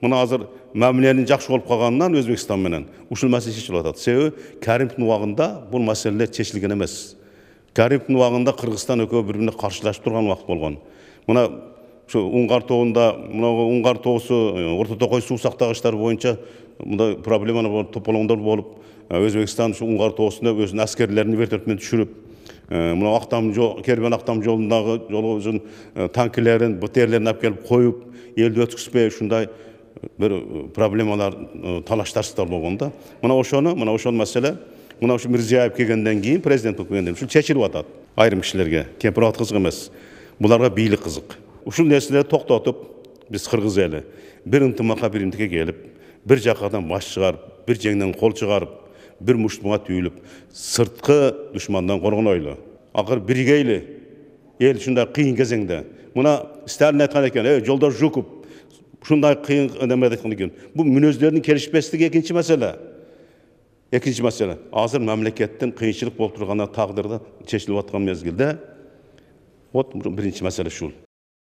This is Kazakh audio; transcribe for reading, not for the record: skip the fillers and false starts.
Mına hazır мәміленің жақсы болып қалғанынан Өзбекстан менен ушул мәселе шешіліп жатат. Себеби Каримовдун убагында бул мәселелер чечилген эмес. Каримовдун убагында Кыргызстан экөө бири-бирине каршылашып турган убакыт болгон. Мына şu Уңгар тоогунда, мына Уңгар тоосу, Орто Токой суу сактагычтары боюнча мындай проблемалар тополоңдор болуп, Өзбекстан şu Уңгар тоосунда өзүнүн аскерлерин вертолетмен түшүрүп, мына Актам жол, Кербен Актам жолундагы жолу танкилерин, БТРлерин алып келип коюп, элди өткүзбөй ушундай bir problemler talaştarsızlar болгонда. Мына ошону маселе, мына ушу Мирзиёев келгенден кийин, президент болуп келгенден кийин ушул чечилип атат. Айрым кишилерге кемпират кызык эмес. Буларга бийлик кызык. Ушул нерселерди токтотуп, биз кыргыз эли бир ынтымакка, бир имтикке келип, бир жакадан баш чыгарып, бир жеңден кол чыгарып, бир муштуга түйүлүп, сырткы душмандан коргонойлу. Акыр биригейли эл ушундай кыйын кезеңде. Мына Сталин айткан экен, Жолдош Жуков şunday kıyın önemli etkileyen. Bu münözlerinin gelişmesi ikinci mesele. İkinci mesele. Hazır memleketten kıyınçılık bulup durğanda takdirde çeşitli atkan mezgilde. O birinci mesele şu.